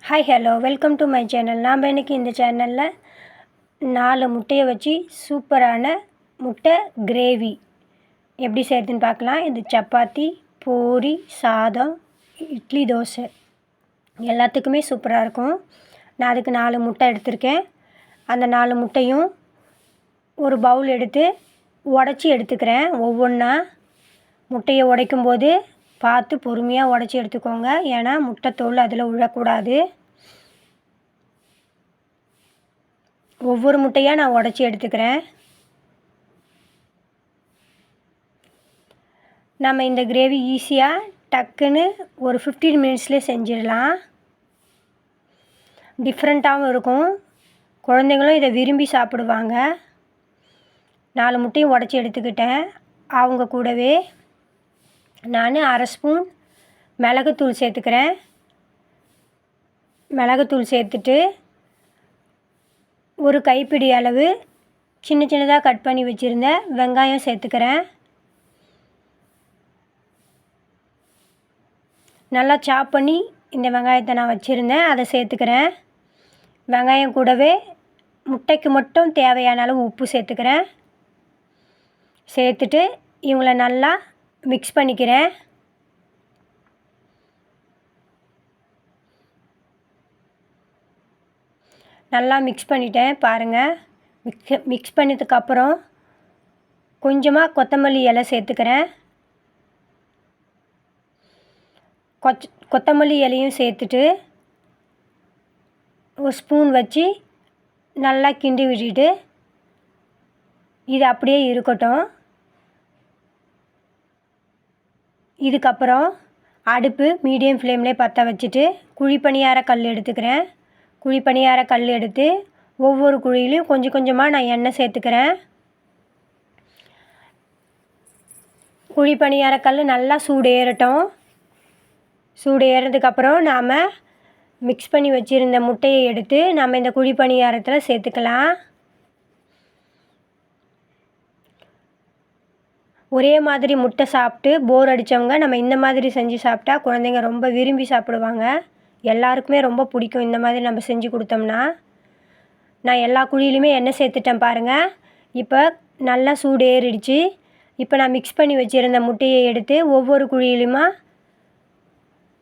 Hi hello welcome to my channel. நாம் இன்றைக்கி இந்த சேனலில் 4 முட்டையை வச்சு சூப்பரான முட்டை கிரேவி எப்படி செய்கிறதுன்னு பார்க்கலாம். இது சப்பாத்தி, பூரி, சாதம், இட்லி, தோசை எல்லாத்துக்குமே சூப்பராக இருக்கும். நான் அதுக்கு 4 முட்டை எடுத்திருக்கேன். அந்த 4 முட்டையும் ஒரு பவுல் எடுத்து உடச்சி எடுத்துக்கிறேன். ஒவ்வொன்றா முட்டையை உடைக்கும்போது பார்த்து பொறுமையாக உடச்சி எடுத்துக்கோங்க. ஏன்னா முட்டை தோல் அதில் விழக்கூடாது. ஒவ்வொரு முட்டையாக நான் உடச்சி எடுத்துக்கிறேன். நம்ம இந்த கிரேவி ஈஸியாக டக்குன்னு ஒரு 15 மினிட்ஸ்லேயே செஞ்சிடலாம். டிஃப்ரெண்ட்டாகவும் இருக்கும். குழந்தைங்களும் இதை விரும்பி சாப்பிடுவாங்க. 4 முட்டையும் உடச்சி எடுத்துக்கிட்டேன். அவங்க கூடவே நான் 1/2 ஸ்பூன் மிளகுத்தூள் சேர்த்துக்கிறேன். மிளகுத்தூள் சேர்த்துட்டு ஒரு கைப்பிடி அளவு சின்ன சின்னதாக கட் பண்ணி வச்சுருந்த வெங்காயம் சேர்த்துக்கிறேன். நல்லா சாப் பண்ணி இந்த வெங்காயத்தை நான் வச்சுருந்தேன், அதை சேர்த்துக்கிறேன். வெங்காயம் கூடவே முட்டைக்கு மட்டும் தேவையான அளவு உப்பு சேர்த்துக்கிறேன். சேர்த்துட்டு இவங்கள நல்லா மிக்ஸ் பண்ணிக்கிறேன். நல்லா மிக்ஸ் பண்ணிட்டேன் பாருங்கள். மிக்ஸ் பண்ணதுக்கப்புறம் கொஞ்சமாக கொத்தமல்லி இலை சேர்த்துக்கிறேன். கொத்தமல்லி இலையும் சேர்த்துட்டு ஒரு ஸ்பூன் வச்சு நல்லா கிண்டி விட்டுட்டு இது அப்படியே இருக்கட்டும். இதுக்கப்புறம் அடுப்பு மீடியம் ஃப்ளேம்லேயே பற்ற வச்சுட்டு குழிப்பணியார கல் எடுத்துக்கிறேன். குழிப்பணியார கல் எடுத்து ஒவ்வொரு குழியிலையும் கொஞ்சம் கொஞ்சமாக நான் எண்ணெய் சேர்த்துக்கிறேன். குழிப்பணியார கல் நல்லா சூடு ஏறட்டும். சூடு ஏறதுக்கப்புறம் நாம் மிக்ஸ் பண்ணி வச்சுருந்த முட்டையை எடுத்து நம்ம இந்த குழிப்பணியாரத்தில் சேர்த்துக்கலாம். ஒரே மாதிரி முட்டை சாப்பிட்டு போர் அடித்தவங்க நம்ம இந்த மாதிரி செஞ்சு சாப்பிட்டா குழந்தைங்க ரொம்ப விரும்பி சாப்பிடுவாங்க. எல்லாருக்குமே ரொம்ப பிடிக்கும் இந்த மாதிரி நம்ம செஞ்சு கொடுத்தோம்னா. நான் எல்லா குழியிலையுமே எண்ணெய் சேர்த்துட்டேன் பாருங்கள். இப்போ நல்லா சூடு ஏறிடுச்சு. இப்போ நான் மிக்ஸ் பண்ணி வச்சுருந்த முட்டையை எடுத்து ஒவ்வொரு குழியிலுமா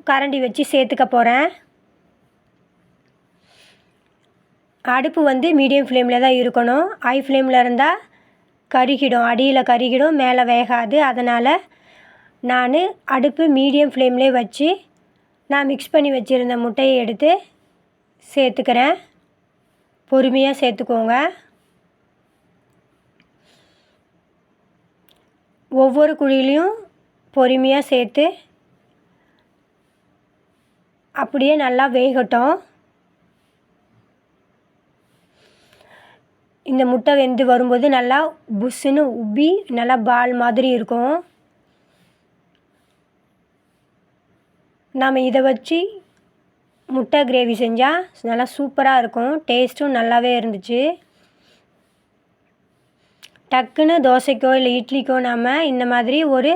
கரண்டி வச்சு சேர்த்துக்க போகிறேன். அடுப்பு வந்து மீடியம் ஃப்ளேமில் தான் இருக்கணும். ஹை ஃப்ளேமில் இருந்தால் கருகிடும், அடியில் கருகிடும், மேலே வேகாது. அதனால் நான் அடுப்பு மீடியம் ஃப்ளேம்லேயே வச்சு நான் மிக்ஸ் பண்ணி வச்சுருந்த முட்டையை எடுத்து சேர்த்துக்கிறேன். பொறுமையாக சேர்த்துக்கோங்க. ஒவ்வொரு குழியிலையும் பொறுமையாக சேர்த்து அப்படியே நல்லா வேகட்டும். இந்த முட்டை வெந்து வரும்போது நல்லா புஷ்ஷுன்னு உப்பி நல்லா பால் மாதிரி இருக்கும். நாம் இதை வச்சு முட்டை கிரேவி செஞ்சால் நல்லா சூப்பராக இருக்கும். டேஸ்ட்டும் நல்லாவே இருந்துச்சு. டக்குன்னு தோசைக்கோ இல்லை இட்லிக்கோ நாம் இந்த மாதிரி ஒரு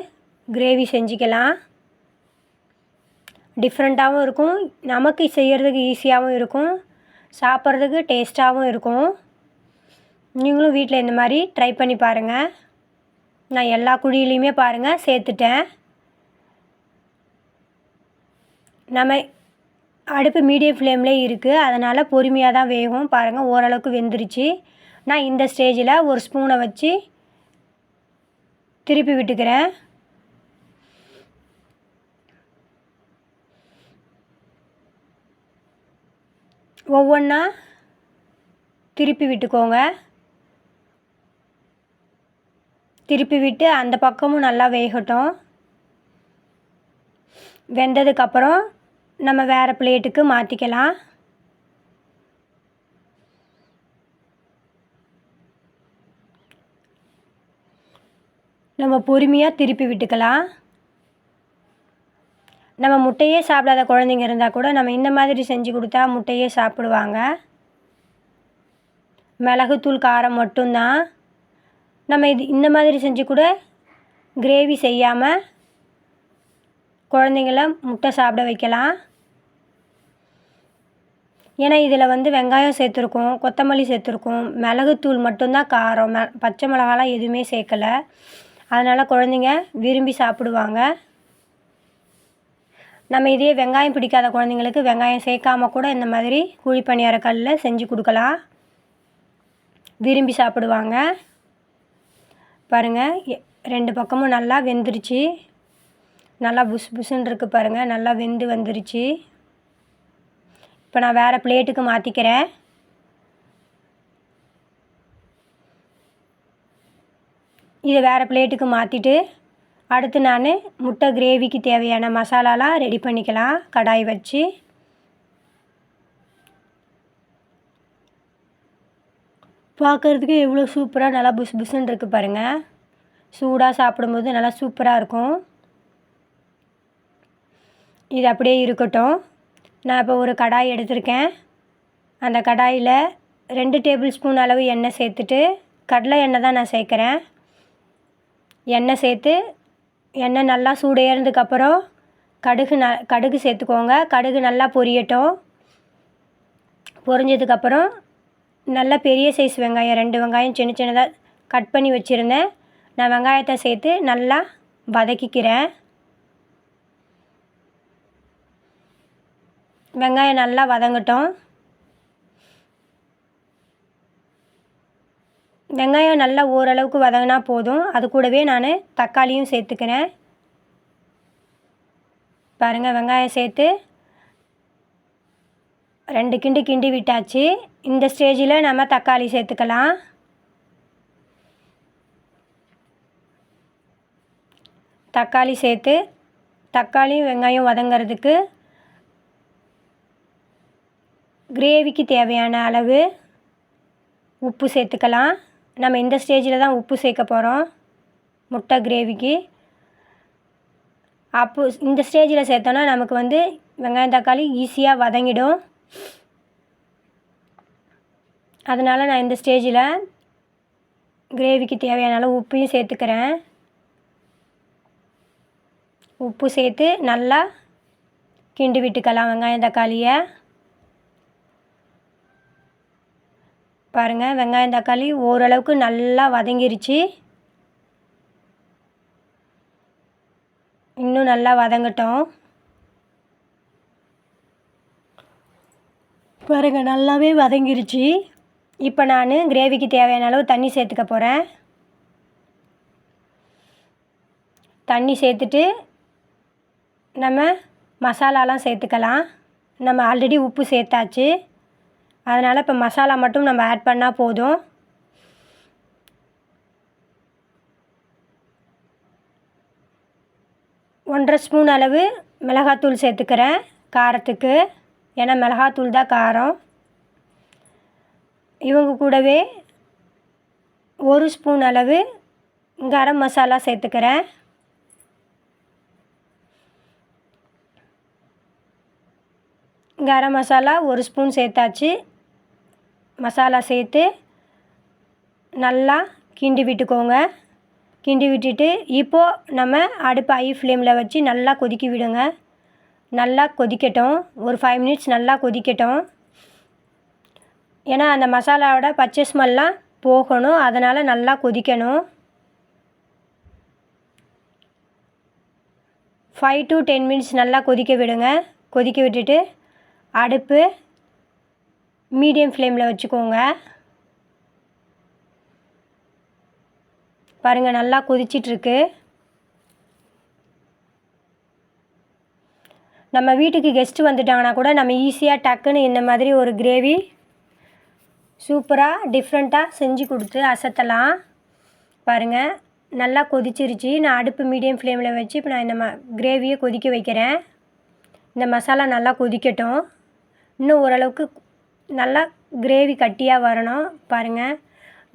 கிரேவி செஞ்சுக்கலாம். டிஃப்ரெண்ட்டாகவும் இருக்கும், நமக்கு செய்கிறதுக்கு ஈஸியாகவும் இருக்கும், சாப்பிட்றதுக்கு டேஸ்ட்டாகவும் இருக்கும். நீங்களும் வீட்டில் இந்த மாதிரி ட்ரை பண்ணி பாருங்கள். நான் எல்லா குழியிலையுமே பாருங்கள் சேர்த்துட்டேன். நம்ம அடுப்பு மீடியம் ஃப்ளேம்லேயே இருக்குது, அதனால் பொறுமையாக தான் வேகும். பாருங்கள் ஓரளவுக்கு வெந்துருச்சு. நான் இந்த ஸ்டேஜில் ஒரு ஸ்பூனை வச்சு திருப்பி விட்டுக்கிறேன். ஒவ்வொன்றா திருப்பி விட்டுக்கோங்க. திருப்பி விட்டு அந்த பக்கமும் நல்லா வேகட்டும். வெந்ததுக்கப்புறம் நம்ம வேறு பிளேட்டுக்கு மாற்றிக்கலாம். நம்ம பொறுமையாக திருப்பி விட்டுக்கலாம். நம்ம முட்டையே சாப்பிடாத குழந்தைங்க இருந்தால் கூட நம்ம இந்த மாதிரி செஞ்சு கொடுத்தா முட்டையே சாப்பிடுவாங்க. மிளகுத்தூள் காரம் மட்டும்தான். நம்ம இந்த மாதிரி செஞ்சு கூட கிரேவி செய்யாமல் குழந்தைங்கள முட்டை சாப்பிட வைக்கலாம். ஏன்னா இதில் வந்து வெங்காயம் சேர்த்துருக்கோம், கொத்தமல்லி சேர்த்துருக்கோம், மிளகுத்தூள் மட்டும்தான் காரம். பச்சை மிளகாலாம் எதுவுமே சேர்க்கலை. அதனால் குழந்தைங்க விரும்பி சாப்பிடுவாங்க. நம்ம இதே வெங்காயம் பிடிக்காத குழந்தைங்களுக்கு வெங்காயம் சேர்க்காம கூட இந்த மாதிரி குழி பணியார கல்லில் செஞ்சு கொடுக்கலாம். விரும்பி சாப்பிடுவாங்க. பாருங்கள், 2 பக்கமும் நல்லா வெந்துருச்சு. நல்லா புஸ் புஸ்ன்னு இருக்குது பாருங்கள், நல்லா வெந்து வந்துருச்சு. இப்போ நான் வேறு பிளேட்டுக்கு மாற்றிக்கிறேன். இதை வேறு பிளேட்டுக்கு மாற்றிட்டு அடுத்து நான் முட்டை கிரேவிக்கு தேவையான மசாலாலாம் ரெடி பண்ணிக்கலாம். கடாய் வச்சு பார்க்குறதுக்கு எவ்வளோ சூப்பராக நல்லா புஸ் புஸ்ன்னு இருக்குது பாருங்கள். சூடாக சாப்பிடும்போது நல்லா சூப்பராக இருக்கும். இது அப்படியே இருக்கட்டும். நான் இப்போ ஒரு கடாய் எடுத்திருக்கேன். அந்த கடாயில் 2 டேபிள் ஸ்பூன் அளவு எண்ணெய் சேர்த்துட்டு, கடலை எண்ணெய் தான் நான் சேர்க்குறேன். எண்ணெய் சேர்த்து எண்ணெய் நல்லா சூடேறினதுக்கப்புறம் கடுகு சேர்த்துக்கோங்க. கடுகு நல்லா பொரியட்டும். பொரிஞ்சதுக்கப்புறம் நல்லா பெரிய சைஸ் வெங்காயம் 2 வெங்காயம் சின்ன சின்னதாக கட் பண்ணி வச்சுருந்தேன். நான் வெங்காயத்தை சேர்த்து நல்லா வதக்கிக்கிறேன். வெங்காயம் நல்லா வதங்கட்டும். வெங்காயம் நல்லா ஓரளவுக்கு வதங்கினா போதும். அது கூடவே நான் தக்காளியும் சேர்த்துக்கிறேன். பாருங்கள், வெங்காயம் சேர்த்து 2 கிண்டி விட்டாச்சு. இந்த ஸ்டேஜில் நம்ம தக்காளி சேர்த்துக்கலாம். தக்காளி சேர்த்து தக்காளியும் வெங்காயம் வதங்கிறதுக்கு கிரேவிக்கு தேவையான அளவு உப்பு சேர்த்துக்கலாம். நம்ம இந்த ஸ்டேஜில் தான் உப்பு சேர்க்க போகிறோம் முட்டை கிரேவிக்கு. அப்போ இந்த ஸ்டேஜில் சேர்த்தோன்னா நமக்கு வந்து வெங்காயம் தக்காளி ஈஸியாக வதங்கிடும். அதனால் நான் இந்த ஸ்டேஜில் கிரேவிக்கு தேவையான அளவு உப்பையும் சேர்த்துக்கிறேன். உப்பு சேர்த்து நல்லா கிண்டி விட்டுக்கலாம் வெங்காயம் தக்காளியை. பாருங்கள், வெங்காயம் தக்காளி ஓரளவுக்கு நல்லா வதங்கிருச்சு. இன்னும் நல்லா வதங்கட்டும். பாருங்கள், நல்லாவே வதங்கிருச்சு. இப்போ நான் கிரேவிக்கு தேவையான அளவு தண்ணி சேர்த்துக்க போகிறேன். தண்ணி சேர்த்துட்டு நம்ம மசாலாலாம் சேர்த்துக்கலாம். நம்ம ஆல்ரெடி உப்பு சேர்த்தாச்சு. அதனால் இப்போ மசாலா மட்டும் நம்ம ஆட் பண்ணால் போதும். ஒன்றரை ஸ்பூன் அளவு மிளகாத்தூள் சேர்த்துக்கிறேன் காரத்துக்கு. ஏன்னா மிளகாத்தூள் தான் காரம். இவங்க கூடவே 1 ஸ்பூன் அளவு கரம் மசாலா சேர்த்துக்கிறேன். கரம் மசாலா 1 ஸ்பூன் சேர்த்தாச்சு. மசாலா சேர்த்து நல்லா கிண்டி விட்டுக்கோங்க. கிண்டி விட்டுட்டு இப்போது நம்ம அடுப்பு ஹை ஃப்ளேமில் வச்சு நல்லா கொதிக்க விடுங்க. நல்லா கொதிக்கட்டும். ஒரு 5 மினிட்ஸ் நல்லா கொதிக்கட்டும். ஏன்னா அந்த மசாலாவோட பச்சை ஸ்மெல்லாம் போகணும். அதனால் நல்லா கொதிக்கணும். 5 to 10 மினிட்ஸ் நல்லா கொதிக்க விடுங்க. கொதிக்க விட்டுட்டு அடுப்பு மீடியம் ஃப்ளேமில் வச்சுக்கோங்க. பாருங்கள், நல்லா கொதிச்சிட்ருக்கு. நம்ம வீட்டுக்கு கெஸ்ட்டு வந்துட்டாங்கன்னா கூட நம்ம ஈஸியாக டக்குன்னு இந்த மாதிரி ஒரு கிரேவி சூப்பராக டிஃப்ரெண்ட்டாக செஞ்சு கொடுத்து அசத்தலாம். பாருங்கள், நல்லா கொதிச்சிருச்சு. நான் அடுப்பு மீடியம் ஃப்ளேமில் வச்சு இப்போ நான் இந்த கிரேவியை கொதிக்க வைக்கிறேன். இந்த மசாலா நல்லா கொதிக்கட்டும். இன்னும் ஓரளவுக்கு நல்லா கிரேவி கட்டியாக வரணும். பாருங்கள்,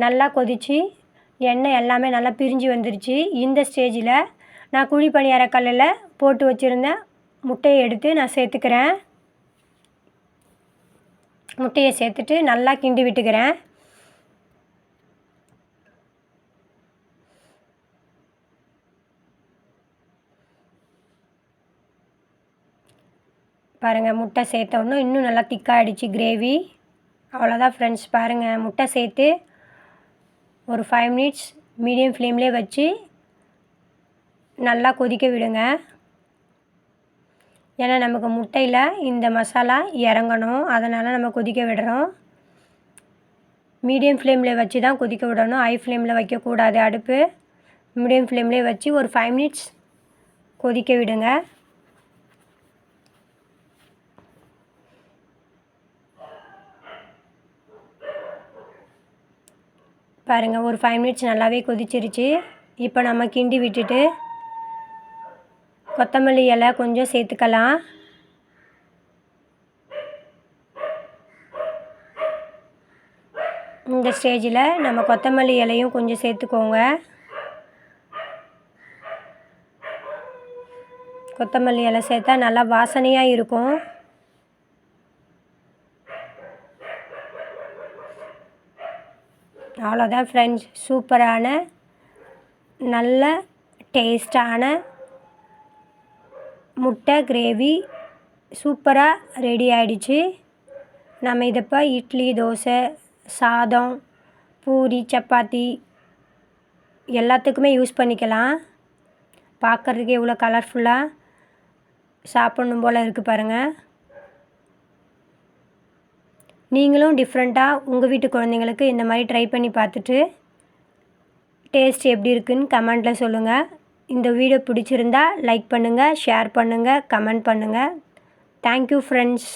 நல்லா கொதித்து எண்ணெய் எல்லாமே நல்லா பிரிஞ்சு வந்துருச்சு. இந்த ஸ்டேஜில் நான் குழி பணியார கல்லில் போட்டு வச்சுருந்த முட்டையை எடுத்து நான் சேர்த்துக்கிறேன். முட்டையை சேர்த்துட்டு நல்லா கிண்டி விட்டுக்கிறேன். பாருங்கள் முட்டை சேர்த்த உடனே இன்னும் நல்லா திக்காகிடுச்சு கிரேவி. அவ்வளோதான் ஃப்ரெண்ட்ஸ். பாருங்கள் முட்டை சேர்த்து ஒரு 5 மினிட்ஸ் மீடியம் ஃப்ளேம்லேயே வச்சு நல்லா கொதிக்க விடுங்க. ஏன்னா நமக்கு முட்டையில் இந்த மசாலா இறங்கணும், அதனால் நம்ம கொதிக்க விடுறோம். மீடியம் ஃப்ளேமில் வச்சு தான் கொதிக்க விடணும், ஹை ஃப்ளேமில் வைக்கக்கூடாது அடுப்பு. மீடியம் ஃப்ளேம்லேயே வச்சு ஒரு 5 மினிட்ஸ் கொதிக்க விடுங்க. பாருங்கள் ஒரு 5 மினிட்ஸ் நல்லாவே கொதிச்சிருச்சு. இப்போ நம்ம கிண்டி விட்டுட்டு கொத்தமல்லி இலை கொஞ்சம் சேர்த்துக்கலாம். இந்த ஸ்டேஜில் நம்ம கொத்தமல்லி இலையும் கொஞ்சம் சேர்த்துக்கோங்க. கொத்தமல்லி இலை சேர்த்தா நல்லா வாசனையாக இருக்கும். அவ்வளோதான் ஃப்ரெண்ட்ஸ். சூப்பரான நல்ல டேஸ்டான முட்டை கிரேவி சூப்பராக ரெடி ஆகிடுச்சு. நம்ம இதை இப்போ இட்லி, தோசை, சாதம், பூரி, சப்பாத்தி எல்லாத்துக்குமே யூஸ் பண்ணிக்கலாம். பார்க்குறதுக்கு எவ்வளோ கலர்ஃபுல்லாக சாப்பிட்ணும் போல் இருக்குது பாருங்கள். நீங்களும் டிஃப்ரெண்ட்டாக உங்கள் வீட்டு குழந்தைங்களுக்கு இந்த மாதிரி ட்ரை பண்ணி பார்த்துட்டு டேஸ்ட் எப்படி இருக்குதுன்னு கமெண்ட்டில் சொல்லுங்கள். இந்த வீடியோ பிடிச்சிருந்தா லைக் பண்ணுங்கள், ஷேர் பண்ணுங்கள், கமெண்ட் பண்ணுங்கள். Thank you friends.